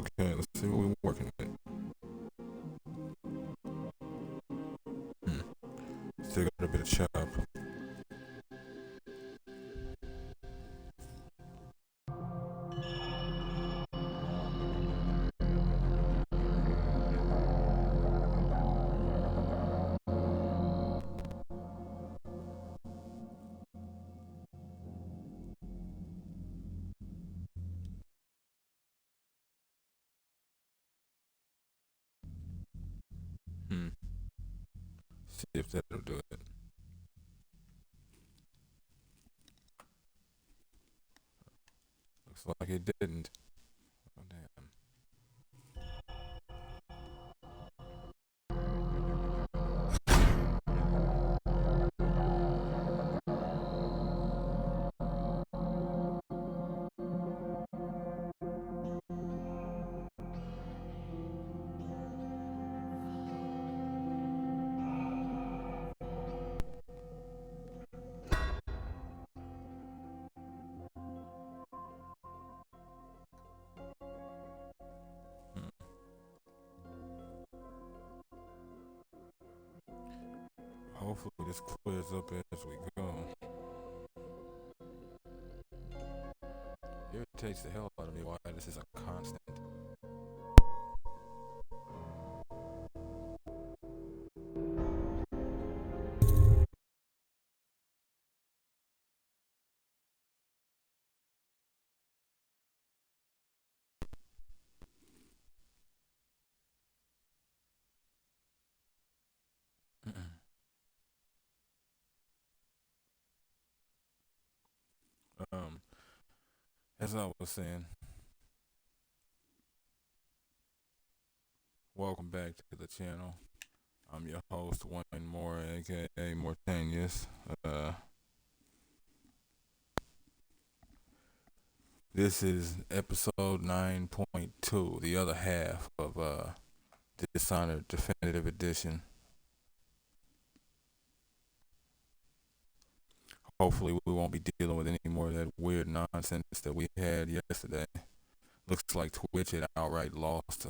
Okay, let's see what we're working with. Still got a bit of chop. Hmm. See if that'll do it. Looks like it didn't. Oh, damn. Hmm. Hopefully this clears up as we go. Irritates the hell out of me why this is a constant. um, as I was saying, welcome back to the channel. I'm your host, Wayne Moore, aka Mortanius. This is episode 9.2, the other half of Dishonored Definitive Edition. Hopefully we won't be dealing with any more of that weird nonsense that we had yesterday. Looks like Twitch had outright lost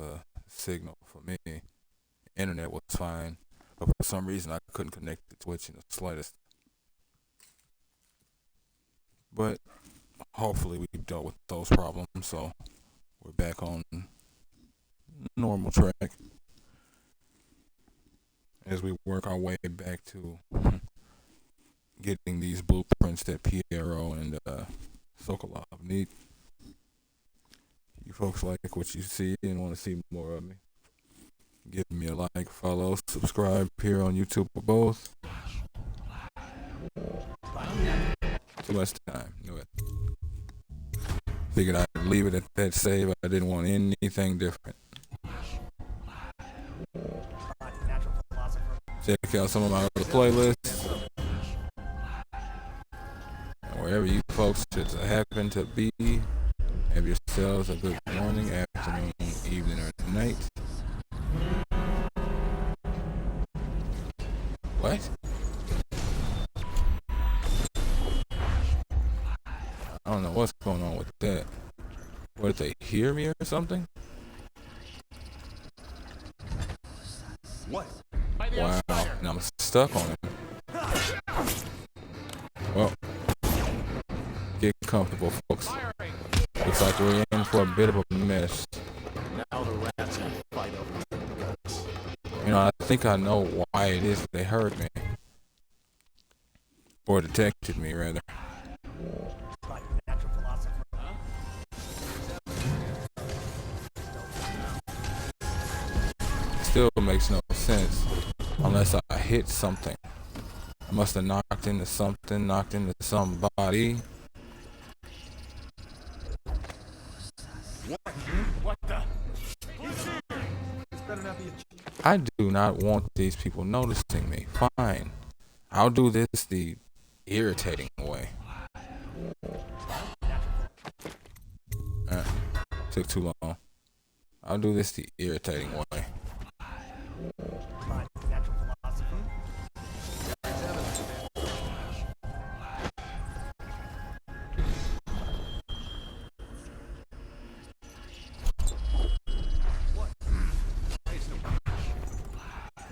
signal for me. Internet was fine, but for some reason I couldn't connect to Twitch in the slightest. But hopefully we've dealt with those problems, so we're back on normal track as we work our way back to getting these blueprints that Piero and Sokolov need. You folks like what you see and want to see more of me, give me a like, follow, subscribe here on YouTube or both. Too much time, knew it. Figured I'd leave it at that save. I didn't want anything different. Check out some of my other playlists. And wherever you folks should happen to be, have yourselves a good morning, afternoon, evening, or night. What? I don't know what's going on with that. What, did they hear me or something? What? Wow, and I'm stuck on him. Well, get comfortable, folks. Looks like we're in for a bit of a mess. Now the rats can fight over the guts. You know, I think I know why it is they heard me. Or detected me, rather. Still makes no sense unless I hit something. I must have knocked into something, knocked into somebody. What the? I do not want these people noticing me. Fine. I'll do this the irritating way. Took too long. I'll do this the irritating way.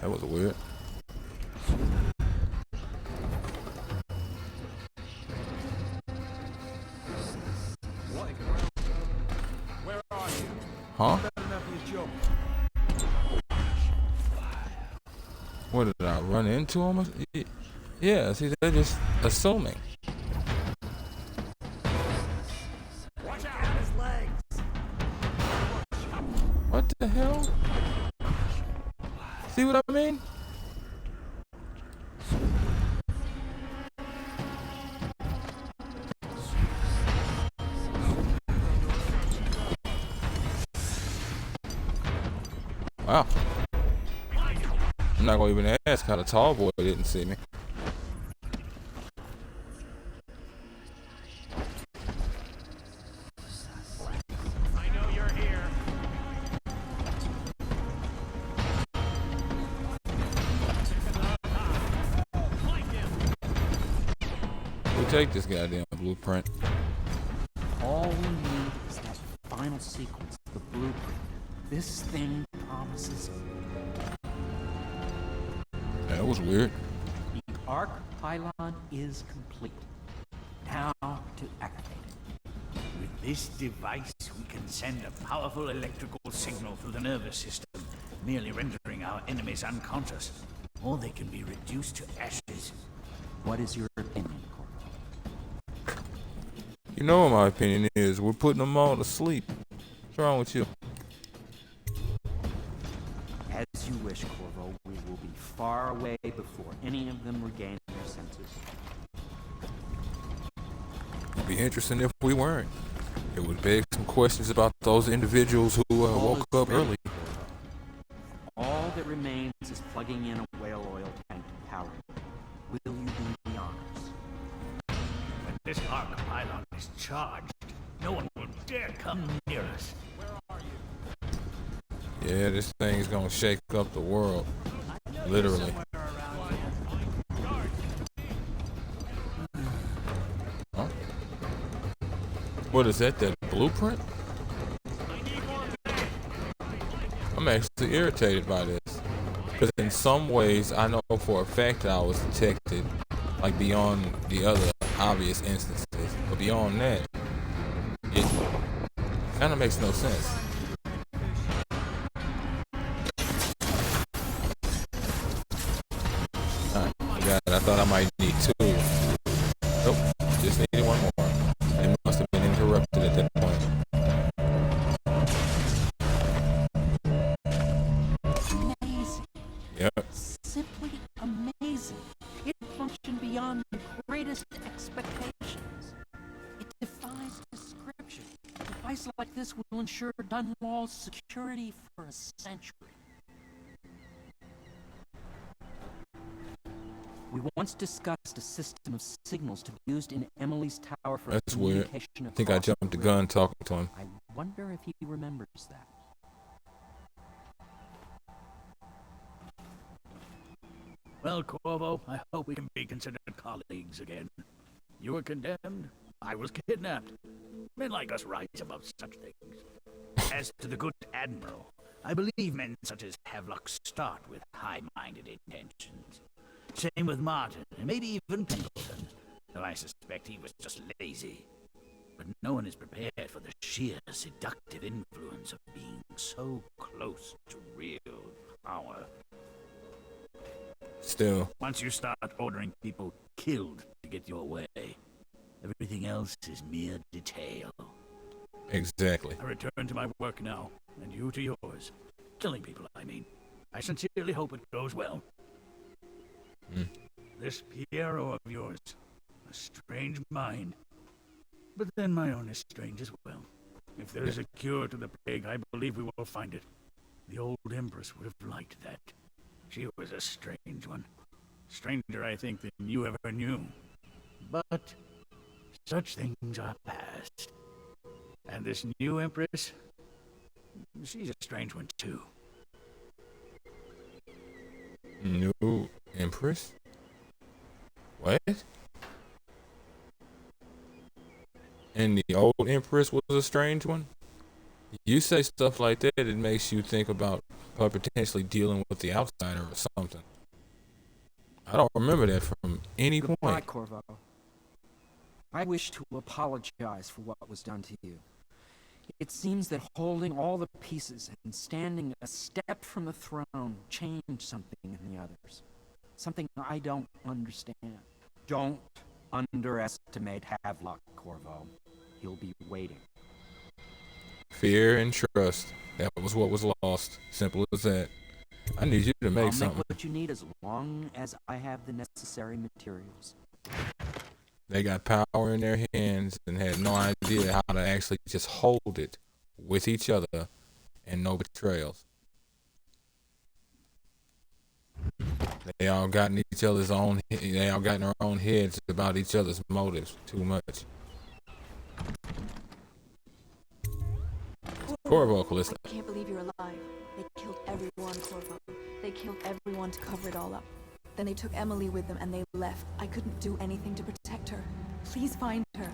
That was weird. Where are you? Huh? Better not be a joke. What did I run into him? Yeah, see, they're just assuming. Watch out! His legs! What the hell? See what I mean? Wow. I'm not gonna even ask how the tall boy didn't see me. I know you're here. We'll take this goddamn blueprint. All we need is that final sequence, the blueprint. This thing promises That was weird. the arc pylon is complete. Now to activate it. With this device, we can send a powerful electrical signal through the nervous system, merely rendering our enemies unconscious. Or they can be reduced to ashes. What is your opinion, Corvo? You know what my opinion is. We're putting them all to sleep. What's wrong with you? As you wish, Corvo. We will be far away before any of them regain their senses. It'd be interesting if we weren't. It would beg some questions about those individuals who woke up early. All that remains is plugging in a whale oil tank to power it. Will you do the honors? When this arc pylon is charged, no one will dare come near us. Yeah, this thing's gonna shake up the world. Literally. Huh? What is that? That blueprint? I'm actually irritated by this. Because in some ways, I know for a fact that I was detected, like beyond the other obvious instances. But beyond that, it kind of makes no sense. I thought I might need two. Nope, just needed one more. It must have been interrupted at that point. Amazing. Yep. Simply amazing. It functioned beyond the greatest expectations. It defies description. A device like this will ensure Dunwall's security for a century. We once discussed a system of signals to be used in Emily's tower for That's weird. communication. I think I jumped the gun talking to him. I wonder if he remembers that. Well, Corvo, I hope we can be considered colleagues again. You were condemned, I was kidnapped. Men like us rise above such things. As to the good Admiral, I believe men such as Havelock start with high-minded intentions. Same with Martin, and maybe even Pendleton, though I suspect he was just lazy. But no one is prepared for the sheer seductive influence of being so close to real power. Still, Once you start ordering people killed to get your way, everything else is mere detail. exactly. I return to my work now, and you to yours. Killing people, I mean. I sincerely hope it goes well. This Piero of yours, a strange mind. But then my own is strange as well. If there is a cure to the plague, I believe we will find it. The old Empress would have liked that. She was a strange one. Stranger, I think, than you ever knew. But such things are past. And this new Empress, she's a strange one too. New Empress? What? And the old Empress was a strange one? You say stuff like that, it makes you think about her potentially dealing with the outsider or something. I don't remember that from any Goodbye, point. Corvo. I wish to apologize for what was done to you. It seems that holding all the pieces and standing a step from the throne changed something in the others. Something I don't understand. Don't underestimate Havelock, Corvo. He'll be waiting. Fear and trust. That was what was lost. Simple as that. I need you to make I'll something. make what you need as long as I have the necessary materials. They got power in their hands and had no idea how to actually just hold it with each other and no betrayals. They all got in each other's own. They all got in their own heads about each other's motives too much. Corvo, Callista. I can't believe you're alive. They killed everyone, Corvo. They killed everyone to cover it all up. Then they took Emily with them and they left. I couldn't do anything to protect her. Please find her.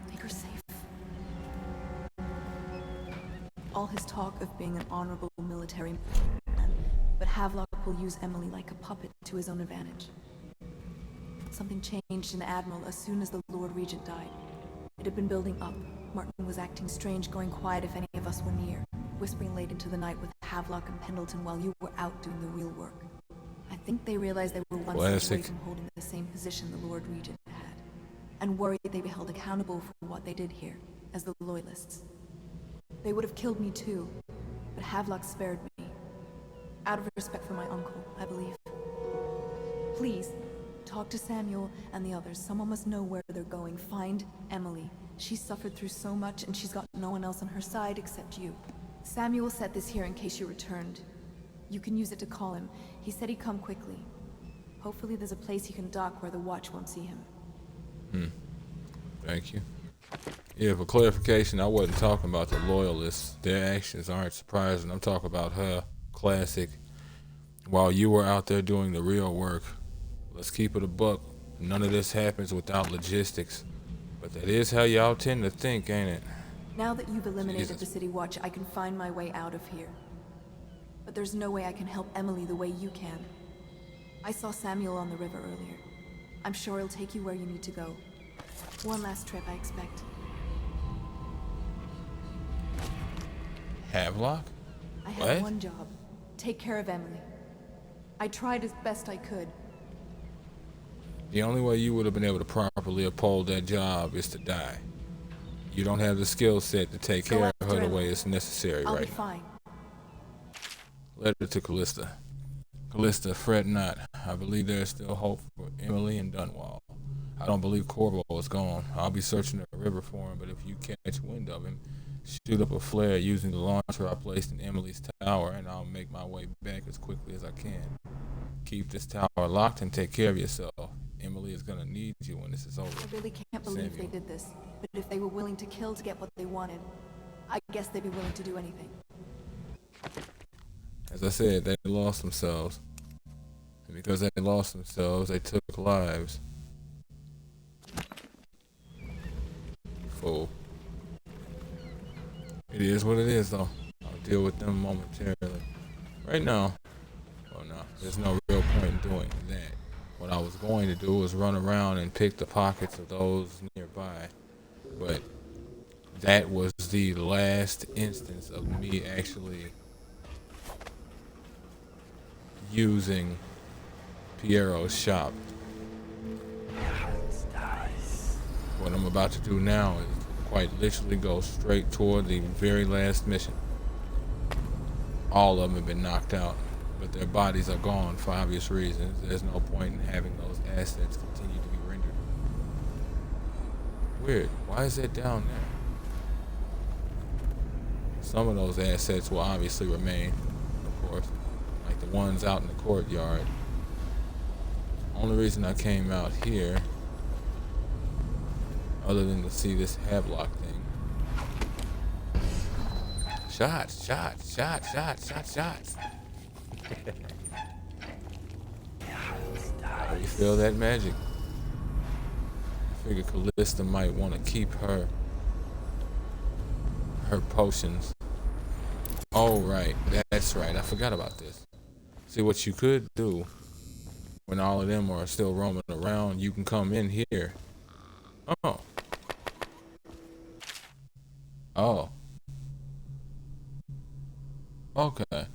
Make her safe. All his talk of being an honorable military man, but Havelock will use Emily like a puppet to his own advantage. Something changed in the Admiral as soon as the Lord Regent died. It had been building up. Martin was acting strange, going quiet if any of us were near, whispering late into the night with Havelock and Pendleton while you were out doing the real work. I think they realized they were one step away from holding the same position the Lord Regent had, and worried they'd be held accountable for what they did here, as the Loyalists. They would have killed me too, but Havelock spared me. Out of respect for my uncle, I believe. Please, talk to Samuel and the others. Someone must know where they're going. Find Emily. She's suffered through so much, and she's got no one else on her side except you. Samuel set this here in case you returned. You can use it to call him. He said he'd come quickly. Hopefully there's a place he can dock where the watch won't see him. Thank you. Yeah, for clarification, I wasn't talking about the Loyalists. Their actions aren't surprising. I'm talking about her, Classic. While you were out there doing the real work, let's keep it a buck. None of this happens without logistics. But that is how y'all tend to think, ain't it? Now that you've eliminated the City Watch, I can find my way out of here. But there's no way I can help Emily the way you can. I saw Samuel on the river earlier. I'm sure he'll take you where you need to go. One last trip, I expect. Havelock? I had one job. Take care of Emily. I tried as best I could. The only way you would have been able to properly uphold that job is to die. You don't have the skill set to take care of her the way it's necessary I'll right be fine. Letter to Callista. Callista, fret not. I believe there is still hope for Emily and Dunwall. I don't believe Corvo is gone. I'll be searching the river for him, but if you catch wind of him, shoot up a flare using the launcher I placed in Emily's tower, and I'll make my way back as quickly as I can. Keep this tower locked and take care of yourself. Emily is gonna need you when this is over. I really can't believe they did this, but if they were willing to kill to get what they wanted, I guess they'd be willing to do anything. As I said, they lost themselves. And because they lost themselves, they took lives. Fool. It is what it is, though. I'll deal with them momentarily. Right now, oh no, there's no real point in doing that. What I was going to do was run around and pick the pockets of those nearby. But that was the last instance of me actually using Piero's shop. What I'm about to do now is quite literally go straight toward the very last mission. All of them have been knocked out, but their bodies are gone for obvious reasons. There's no point in having those assets continue to be rendered. Weird. Why is that down there? Some of those assets will obviously remain, of course, like the ones out in the courtyard. Only reason I came out here, other than to see this Havelock thing. Shots, shots, shots, shots, shots, shots. You feel that magic? I figure Callista might want to keep her potions Oh, right. That's right. I forgot about this. See, what you could do when all of them are still roaming around, you can come in here. Oh. Oh. Okay.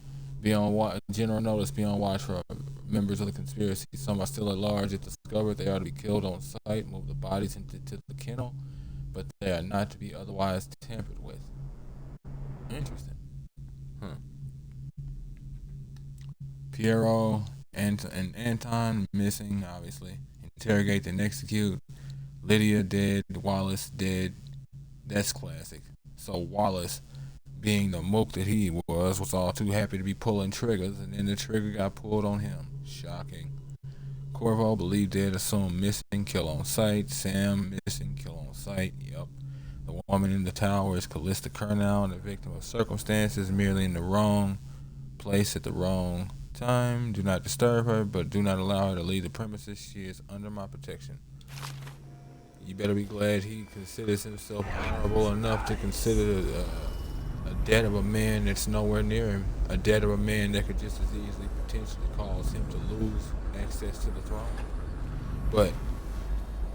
Be on watch. General notice: be on watch for members of the conspiracy. Some are still at large. If discovered, they are to be killed on sight. Move the bodies into the kennel, but they are not to be otherwise tampered with. Interesting. Huh. Piero and Anton missing, obviously. Interrogate and execute. Lydia dead. Wallace dead. That's classic. So Wallace, being the mook that he was all too happy to be pulling triggers, and then the trigger got pulled on him. Shocking. Corvo, believed dead, assumed missing, kill on sight. Sam, missing, kill on sight. Yup. The woman in the tower is Callista Kurnow, the victim of circumstances, merely in the wrong place at the wrong time. Do not disturb her, but do not allow her to leave the premises. She is under my protection. You better be glad he considers himself honorable enough to consider a debt of a man that's nowhere near him. A debt of a man that could just as easily potentially cause him to lose access to the throne. But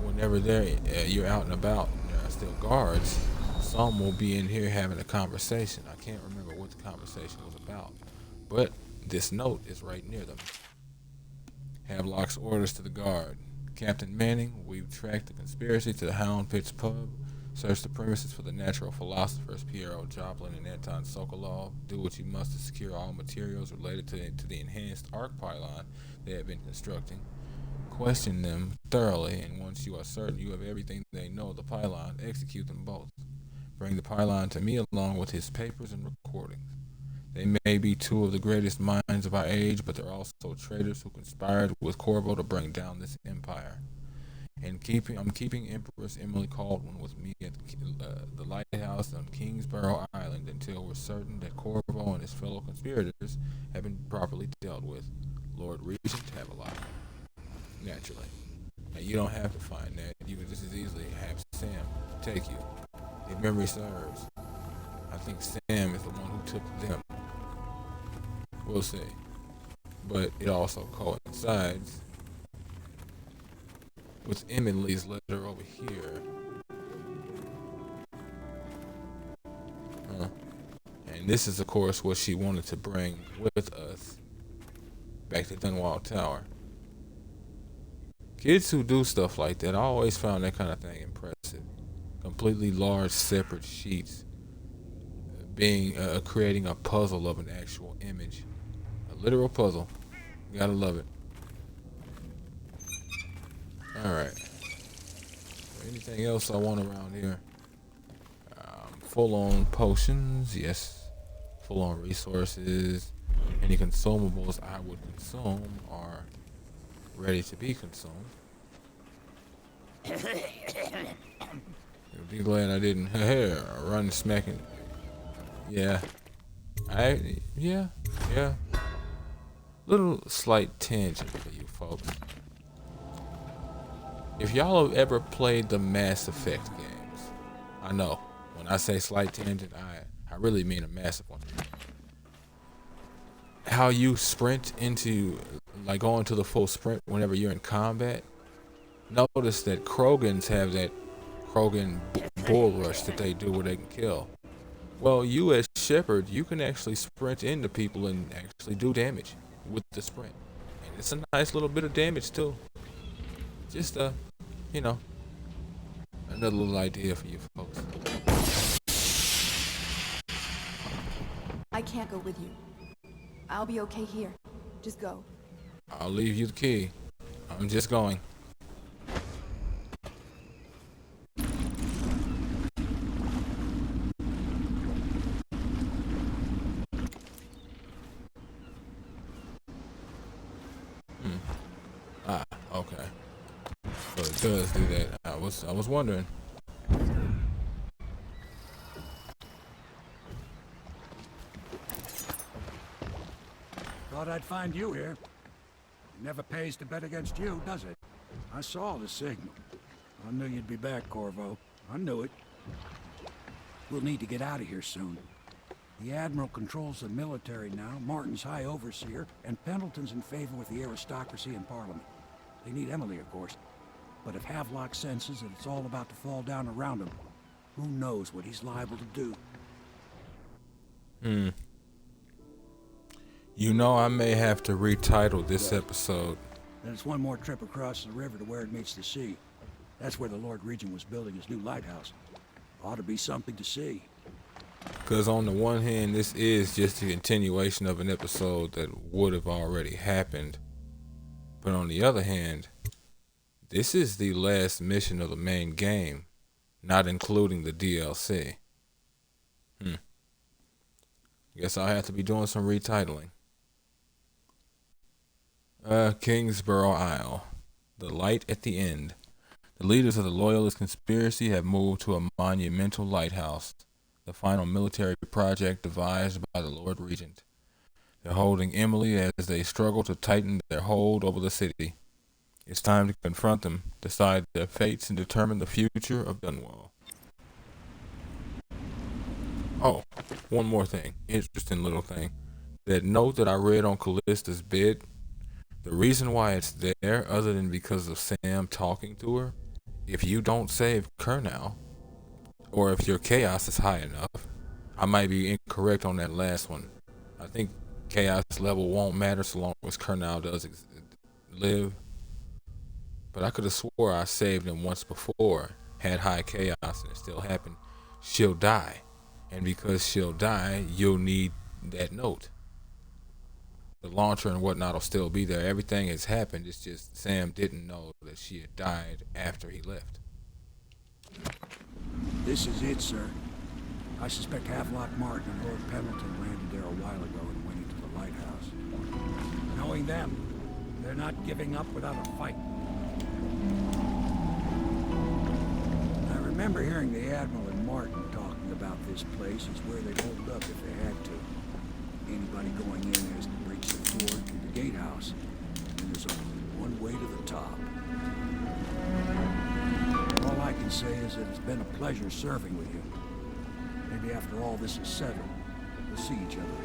whenever you're out and about and there are still guards, some will be in here having a conversation. I can't remember what the conversation was about, but this note is right near them. Havelock's orders to the guard. Captain Manning, we've tracked the conspiracy to the Hound Pitch pub. Search the premises for the natural philosophers Piero Joplin and Anton Sokolov. Do what you must to secure all materials related to the enhanced arc pylon they have been constructing. Question them thoroughly, and once you are certain you have everything they know of the pylon, execute them both. Bring the pylon to me along with his papers and recordings. They may be two of the greatest minds of our age, but they're also traitors who conspired with Corvo to bring down this empire. And I'm keeping Empress Emily Caldwell with me at the lighthouse on Kingsborough Island until we're certain that Corvo and his fellow conspirators have been properly dealt with. Lord Regent Havelock. Naturally. Now, you don't have to find that. You can just as easily have Sam take you. If memory serves, I think Sam is the one who took them. We'll see. But it also coincides with Emily's letter over here. And this is, of course, what she wanted to bring with us back to Dunwall Tower. Kids who do stuff like that, I always found that kind of thing impressive. Completely large, separate sheets, creating a puzzle of an actual image. A literal puzzle. You gotta love it. Alright. Anything else I want around here? Full-on potions, yes. Full-on resources. Any consumables I would consume are ready to be consumed. You'll be glad I didn't run smacking. Yeah. Yeah. Little slight tangent for you folks. If y'all have ever played the Mass Effect games, I know when I say slight tangent, I really mean a massive one. How you sprint into, like, going to the full sprint whenever you're in combat. Notice that Krogans have that Krogan bull rush that they do where they can kill. Well, you as Shepard, you can actually sprint into people and actually do damage with the sprint. And it's a nice little bit of damage too. Just another little idea for you folks. I can't go with you. I'll be okay here. Just go. I'll leave you the key. I'm just going. Okay. So it does do that. I was wondering. Thought I'd find you here. It never pays to bet against you, does it? I saw the signal. I knew you'd be back, Corvo. I knew it. We'll need to get out of here soon. The Admiral controls the military now, Martin's High Overseer, and Pendleton's in favor with the aristocracy and Parliament. They need Emily, of course. But if Havelock senses that it's all about to fall down around him, who knows what he's liable to do? You know, I may have to retitle this episode. Then it's one more trip across the river to where it meets the sea. That's where the Lord Regent was building his new lighthouse. Ought to be something to see. Because on the one hand, this is just a continuation of an episode that would have already happened. But on the other hand, this is the last mission of the main game, not including the DLC. Guess I'll have to be doing some retitling. Kingsborough Isle. The light at the end. The leaders of the Loyalist conspiracy have moved to a monumental lighthouse, the final military project devised by the Lord Regent. They're holding Emily as they struggle to tighten their hold over the city. It's time to confront them, decide their fates, and determine the future of Dunwall. Oh, one more thing. Interesting little thing. That note that I read on Callista's bid, the reason why it's there, other than because of Sam talking to her, if you don't save Kurnow, or if your chaos is high enough, I might be incorrect on that last one. I think chaos level won't matter so long as Kurnow does live. But I could have swore I saved him once before, had high chaos, and it still happened. She'll die. And because she'll die, you'll need that note. The launcher and whatnot will still be there. Everything has happened. It's just Sam didn't know that she had died after he left. This is it, sir. I suspect Havelock Martin and Lord Pendleton landed there a while ago and went into the lighthouse. Knowing them, they're not giving up without a fight. I remember hearing the Admiral and Martin talking about this place as where they'd hold up if they had to. Anybody going in has to breach the door through the gatehouse. And there's only one way to the top. All I can say is that it's been a pleasure serving with you. Maybe after all this is settled, we'll see each other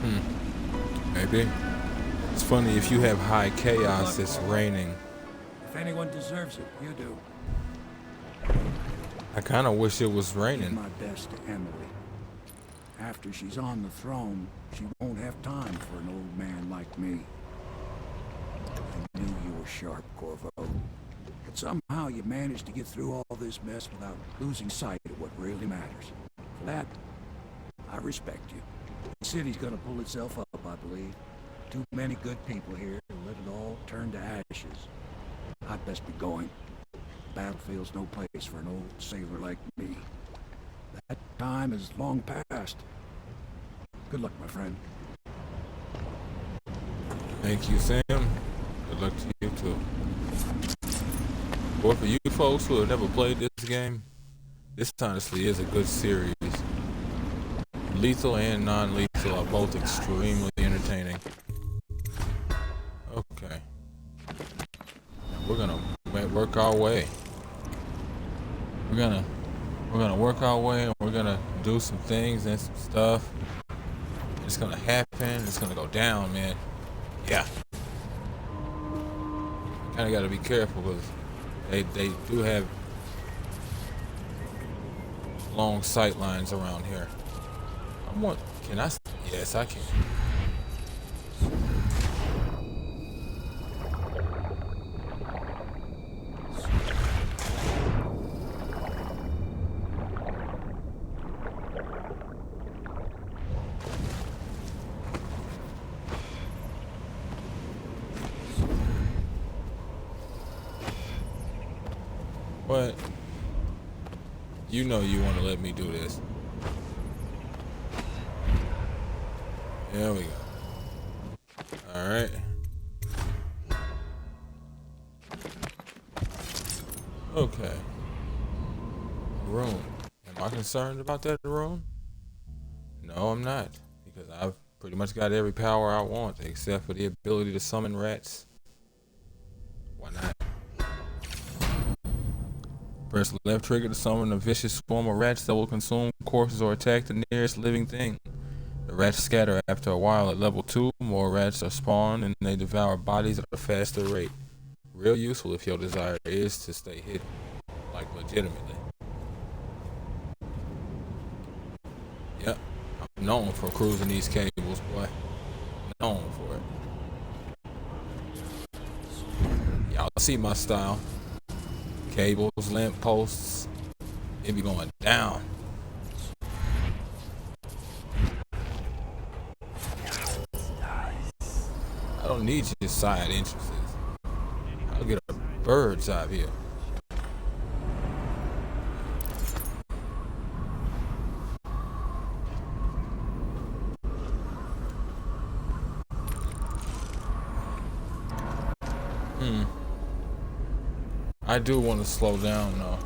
again. Maybe. It's funny, if you have high chaos, it's raining. If anyone deserves it, you do. I kind of wish it was Give raining. my best to Emily. After she's on the throne, she won't have time for an old man like me. I knew you were sharp, Corvo. But somehow you managed to get through all this mess without losing sight of what really matters. For that, I respect you. The city's gonna pull itself up, I believe. Too many good people here to let it all turn to ashes. I'd best be going. The battlefield's no place for an old sailor like me. That time is long past. Good luck, my friend. Thank you, Sam. Good luck to you, too. Boy, for you folks who have never played this game, this honestly is a good series. Lethal and non-lethal are both extremely entertaining. Okay. We're gonna work our way. We're gonna work our way, and we're gonna do some things and some stuff. It's gonna happen. It's gonna go down, man. Yeah. Kind of got to be careful because they do have long sight lines around here. Can I? Yes, I can. What? You know you want to let me do this. There we go. Alright. Okay. Room. Am I concerned about that room? No, I'm not. Because I've pretty much got every power I want, except for the ability to summon rats. Why not? Press left trigger to summon a vicious swarm of rats that will consume corpses or attack the nearest living thing. The rats scatter after a while. At level 2, more rats are spawned and they devour bodies at a faster rate. Real useful if your desire is to stay hidden, like legitimately. Yep, I'm known for cruising these cables, boy. Known for it. Y'all see my style. Cables, lamp posts, it be going down. I don't need your side entrances. I'll get a bird's eye view. I do want to slow down though,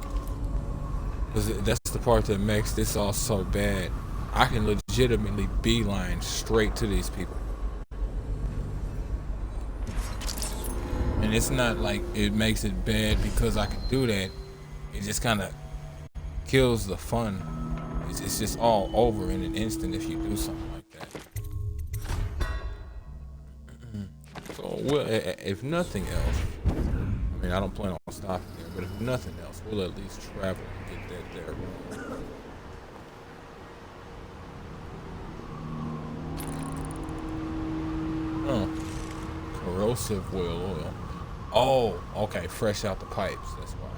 because that's the part that makes this all so bad. I can legitimately beeline straight to these people. And it's not like it makes it bad because I can do that. It just kind of kills the fun. It's just all over in an instant if you do something like that. So, well, if nothing else, I mean, I don't plan on stopping there, but if nothing else, we'll at least travel and get that there. Oh, corrosive oil. Oh, okay, fresh out the pipes, that's why.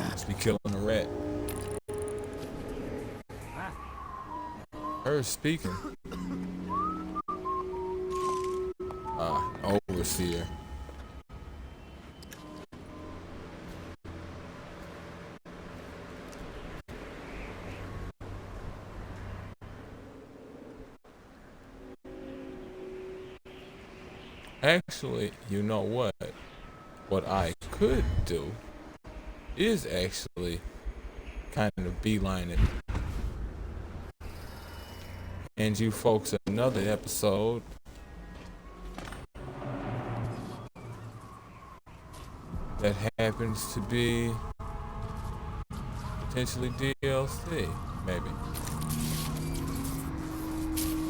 Must be killing a rat. Her speaking. Overseer. Actually, you know what? What I could do is actually kind of beeline it. And you folks another episode that happens to be potentially DLC, maybe.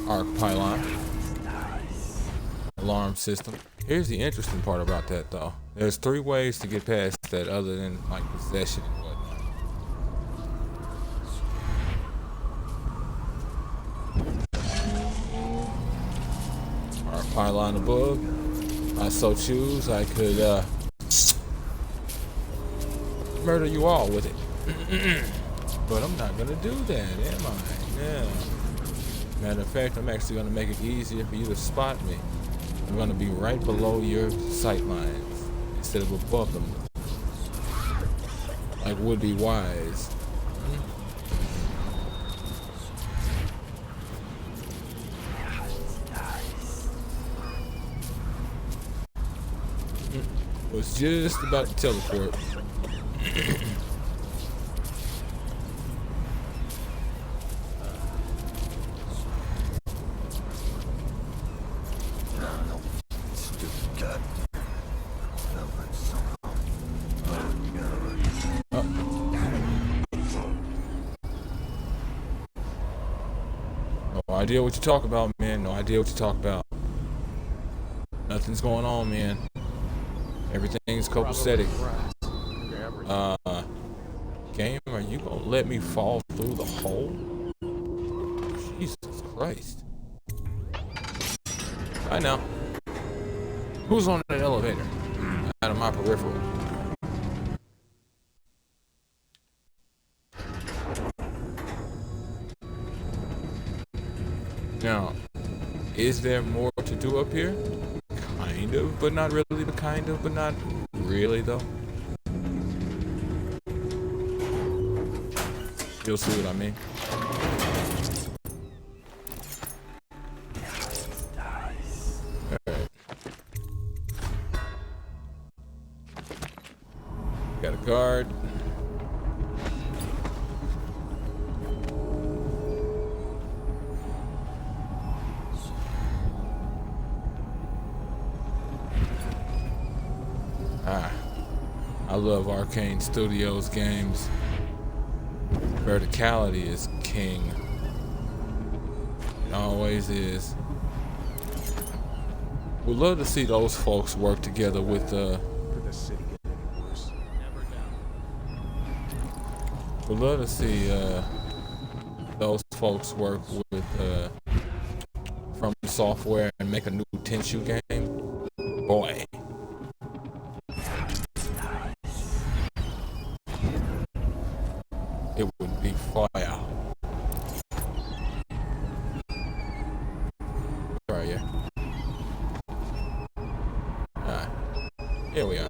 Arc pylon. Alarm system. Here's the interesting part about that though. There's 3 ways to get past that other than like possession and whatnot. Arc pylon above. If I so choose, I could murder you all with it. But I'm not gonna do that, am I? Yeah. Matter of fact, I'm actually gonna make it easier for you to spot me. I'm gonna be right below your sight lines instead of above them, like would be wise. Was just about to teleport. No idea what you talk about, man. No idea what you talk about. Nothing's going on, man. Everything's copacetic. Game, are you gonna let me fall through the hole? Jesus Christ. I know. Who's on that elevator? Out of my peripheral. Now, is there more to do up here? Kind of, but not really. But kind of, but not really, though. You'll see what I mean. Alright. Got a guard. I love Arcane Studios games. Verticality is king. It always is. We'd love to see those folks work together with Could the city get any worse? Never doubt. we'd love to see those folks work with From Software and make a new Tenchu game. Boy. It would be fire. Right, yeah. Alright. Here we are.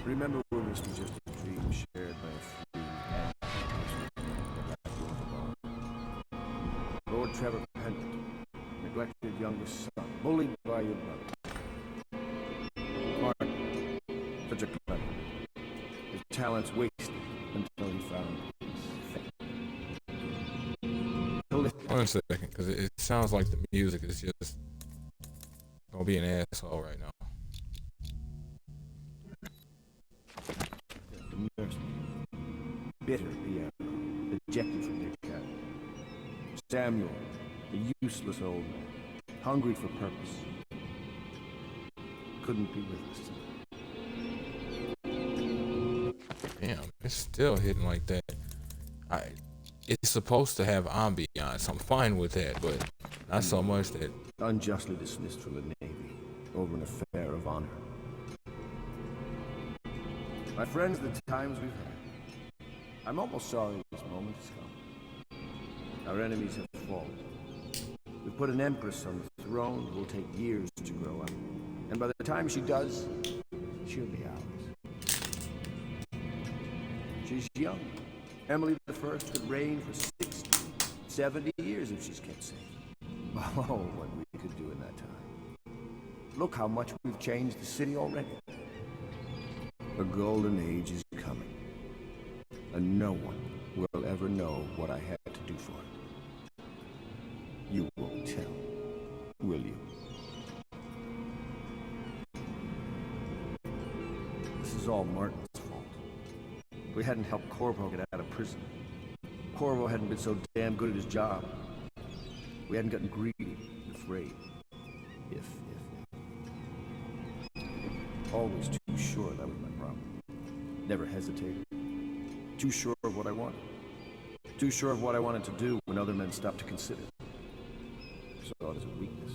Remember when this was just a dream shared by a few and Lord Trevor Pendleton, neglected youngest son, bullied by your brother. Martin, such a clever. His talents wasted until he found his fate. 1 second, because it sounds like the music is just gonna be an asshole right now. The nursemen, bitter piano, ejected from their cabin. Samuel, the useless old man, hungry for purpose, couldn't be with us tonight. Damn, it's still hitting like that. It's supposed to have ambiance. I'm fine with that, but not so much that. Unjustly dismissed from the Navy over an affair of honor. My friends, the times we've had. I'm almost sorry this moment has come. Our enemies have fallen. We've put an empress on the throne who will take years to grow up. And by the time she does, she'll be ours. She's young. Emily the First could reign for 60, 70 years if she's kept safe. Oh, what we could do in that time. Look how much we've changed the city already. A golden age is coming. And no one will ever know what I had to do for it. You won't tell, will you? This is all Martin's fault. If we hadn't helped Corvo get out of prison, Corvo hadn't been so damn good at his job, we hadn't gotten greedy, afraid. If. Always too sure that was my problem. Never hesitated. Too sure of what I wanted. Too sure of what I wanted to do when other men stopped to consider. Saw it as a weakness.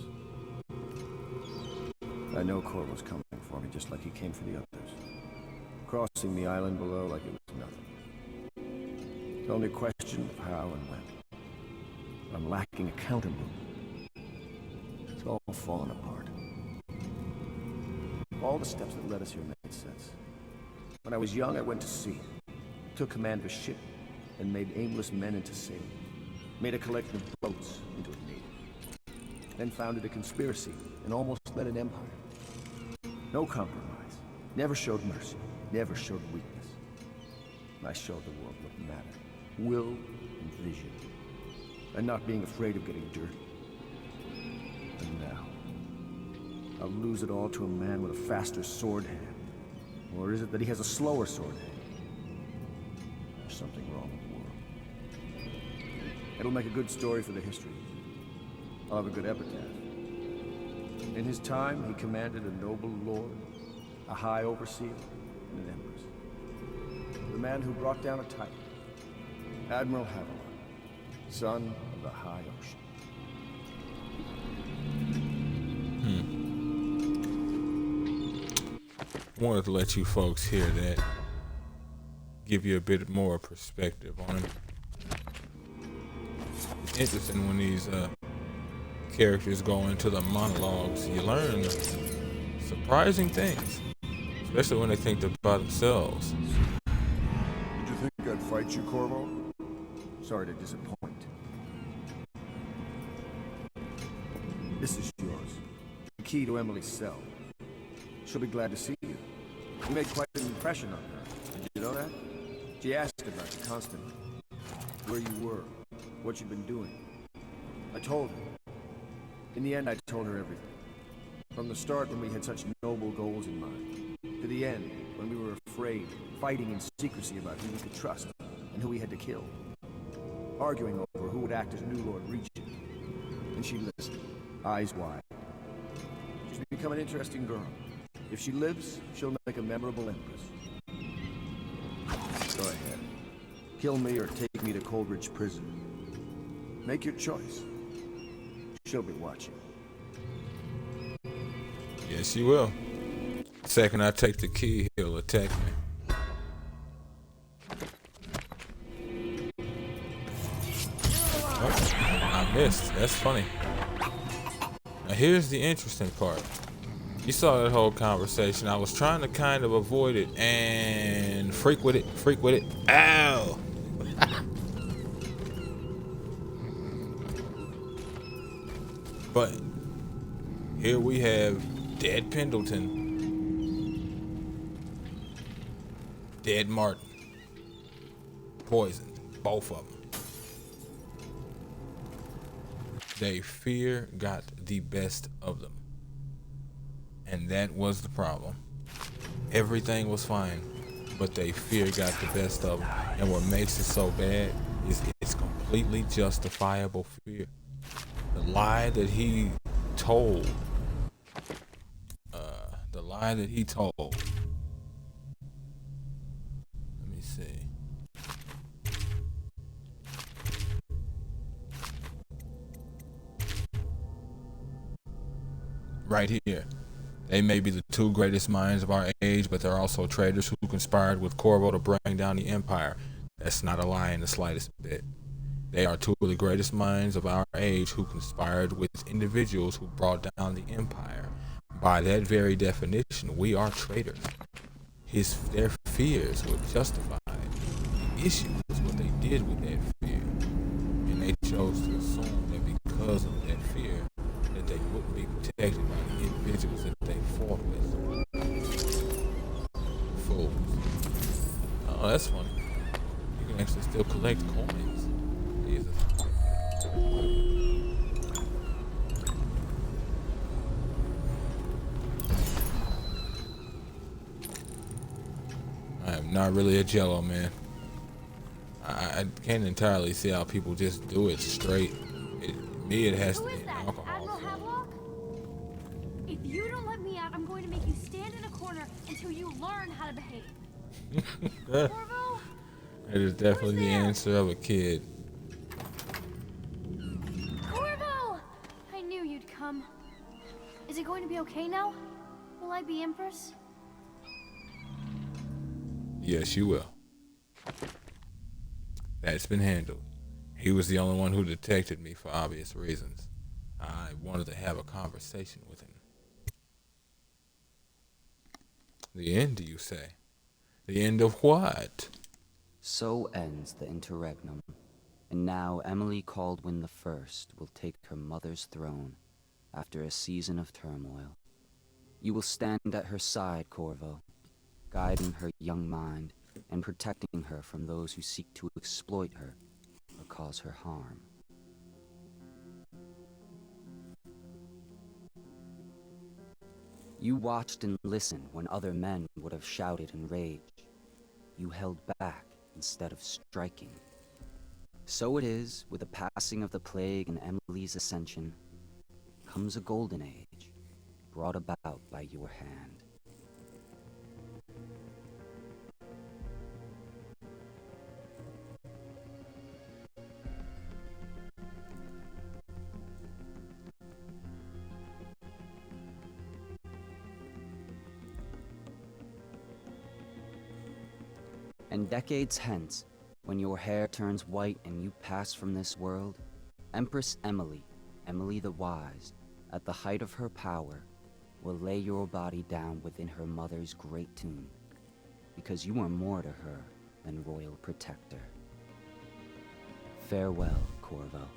I know Corvo's coming for me just like he came for the others. Crossing the island below like it was nothing. It's only a question of how and when. I'm lacking a counter move. It's all falling apart. All the steps that led us here made sense. When I was young, I went to sea, took command of a ship, and made aimless men into sailors. Made a collection of boats into a navy. Then founded a conspiracy and almost led an empire. No compromise. Never showed mercy. Never showed weakness. I showed the world what mattered. Will and vision. And not being afraid of getting dirty. And now, I'll lose it all to a man with a faster sword hand. Or is it that he has a slower sword hand? There's something wrong with the world. It'll make a good story for the history. I'll have a good epitaph. In his time, he commanded a noble lord, a high overseer, and an empress. The man who brought down a titan, Admiral Havilland, son of the high ocean. Wanted to let you folks hear that, give you a bit more perspective on him. It's interesting when these characters go into the monologues. You learn surprising things, especially when they think about themselves. Did you think I'd fight you, Corvo? Sorry to disappoint. This is yours. The key to Emily's cell. She'll be glad to see you. You made quite an impression on her. Did you know that? She asked about you constantly. Where you were, what you'd been doing. I told her. In the end, I told her everything. From the start, when we had such noble goals in mind, to the end, when we were afraid, fighting in secrecy about who we could trust and who we had to kill. Arguing over who would act as new Lord Regent. And she listened, eyes wide. She's become an interesting girl. If she lives, she'll make a memorable empress. Go ahead. Kill me or take me to Coldridge Prison. Make your choice. She'll be watching. Yes, she will. Second I take the key, he'll attack me. Oh, I missed. That's funny. Now here's the interesting part. You saw that whole conversation. I was trying to kind of avoid it and freak with it. Ow! But here we have dead Pendleton, dead Martin, poisoned, both of them. They fear got the best of them. And that was the problem. Everything was fine, but they fear got the best of them. And what makes it so bad is it's completely justifiable fear. The lie that he told, let me see. Right here. They may be the two greatest minds of our age, but they're also traitors who conspired with Corvo to bring down the Empire. That's not a lie in the slightest bit. They are two of the greatest minds of our age who conspired with individuals who brought down the Empire. By that very definition, we are traitors. Their fears were justified. The issue is what they did with that fear. And they chose to assume that because of that fear, that they wouldn't be protected by the individuals that they fought with. Fools. Oh, that's funny. You can actually still collect coins. Jesus. I am not really a Jello man. I can't entirely see how people just do it straight. It has to be alcohol. Admiral Havelock? If you don't let me out, I'm going to make you stand in a corner until you learn how to behave. Corvo? That is definitely the answer of a kid. Corvo! I knew you'd come. Is it going to be okay now? Will I be Empress? Yes, you will. That's been handled. He was the only one who detected me for obvious reasons. I wanted to have a conversation with him. The end, do you say? The end of what? So ends the interregnum, and now Emily Caldwin the First will take her mother's throne after a season of turmoil. You will stand at her side, Corvo, guiding her young mind and protecting her from those who seek to exploit her or cause her harm. You watched and listened when other men would have shouted in rage. You held back instead of striking. So it is, with the passing of the plague and Emily's ascension, comes a golden age, brought about by your hand. And decades hence, when your hair turns white and you pass from this world, Empress Emily, Emily the Wise, at the height of her power, will lay your body down within her mother's great tomb, because you are more to her than royal protector. Farewell, Corvo.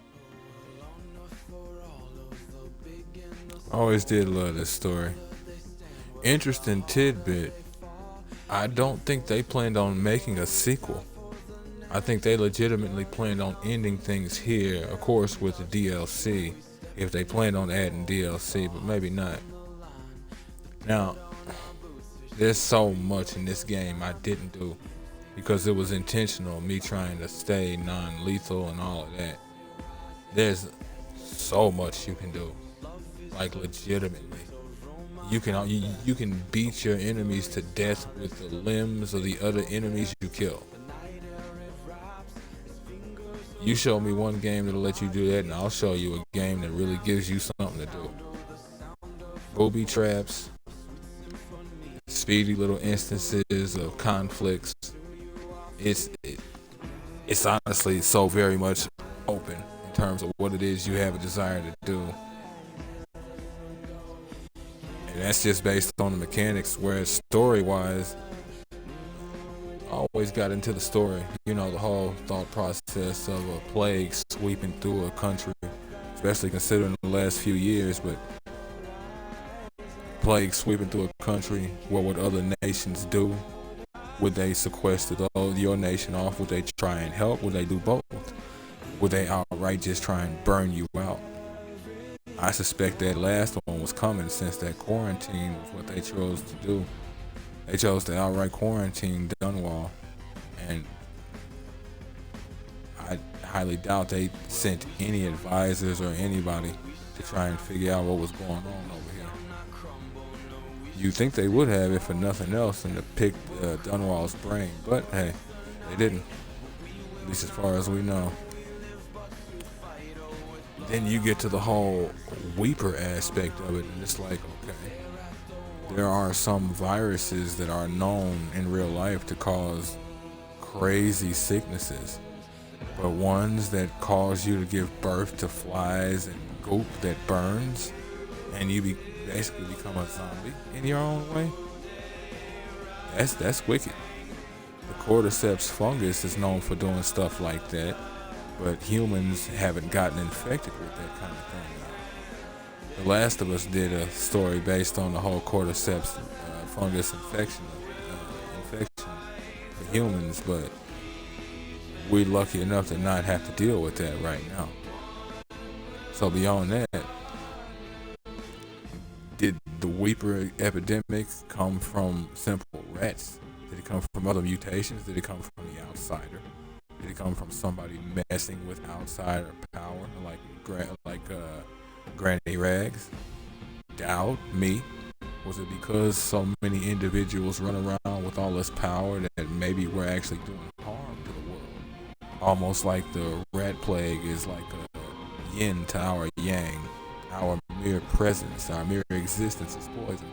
Always did love this story. Interesting tidbit. I don't think they planned on making a sequel. I think they legitimately planned on ending things here, of course, with the DLC, if they planned on adding DLC, but maybe not. Now, there's so much in this game I didn't do because it was intentional, me trying to stay non-lethal and all of that. There's so much you can do, like legitimately. You can beat your enemies to death with the limbs of the other enemies you kill. You show me one game that'll let you do that, and I'll show you a game that really gives you something to do. Booby traps, speedy little instances of conflicts. It's honestly so very much open in terms of what it is you have a desire to do. And that's just based on the mechanics, whereas story-wise, I always got into the story. You know, the whole thought process of a plague sweeping through a country, especially considering the last few years, but plague sweeping through a country, what would other nations do? Would they sequester your nation off? Would they try and help? Would they do both? Would they outright just try and burn you out? I suspect that last one was coming, since that quarantine was what they chose to do. They chose to outright quarantine Dunwall, and I highly doubt they sent any advisors or anybody to try and figure out what was going on over here. You think they would have, if for nothing else, and to pick Dunwall's brain, but hey, they didn't, at least as far as we know. Then you get to the whole Weeper aspect of it, and it's like, okay, there are some viruses that are known in real life to cause crazy sicknesses, but ones that cause you to give birth to flies and goop that burns, and you basically become a zombie in your own way. That's wicked. The cordyceps fungus is known for doing stuff like that, but humans haven't gotten infected with that kind of thing. The Last of Us did a story based on the whole cordyceps fungus infection for humans, but we're lucky enough to not have to deal with that right now. So beyond that, did the Weeper epidemic come from simple rats? Did it come from other mutations? Did it come from the outsider? Did it come from somebody messing with outsider power, like Granny Rags? Doubt me. Was it because so many individuals run around with all this power that maybe we're actually doing harm to the world? Almost like the rat plague is like a yin to our yang. Our mere presence, our mere existence is poison.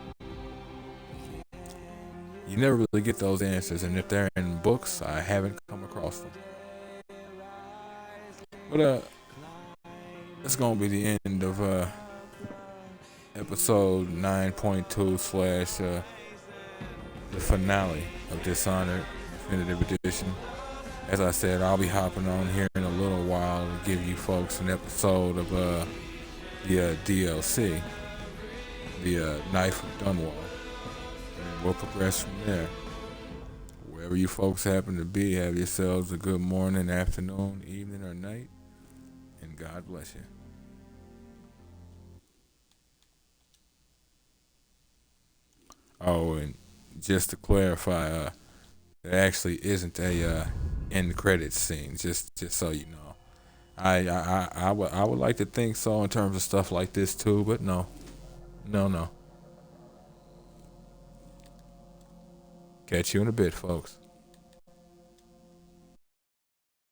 You never really get those answers, and if they're in books, I haven't come across them. But that's gonna be the end of episode 9.2 / the finale of Dishonored Definitive Edition. As I said, I'll be hopping on here in a little while to give you folks an episode of the DLC, the Knife of Dunwall. And we'll progress from there. Wherever you folks happen to be, have yourselves a good morning, afternoon, evening, or night, and God bless you. Oh, and just to clarify, there actually isn't a end credits scene. Just so you know. I would like to think so in terms of stuff like this too, but no. Catch you in a bit, folks.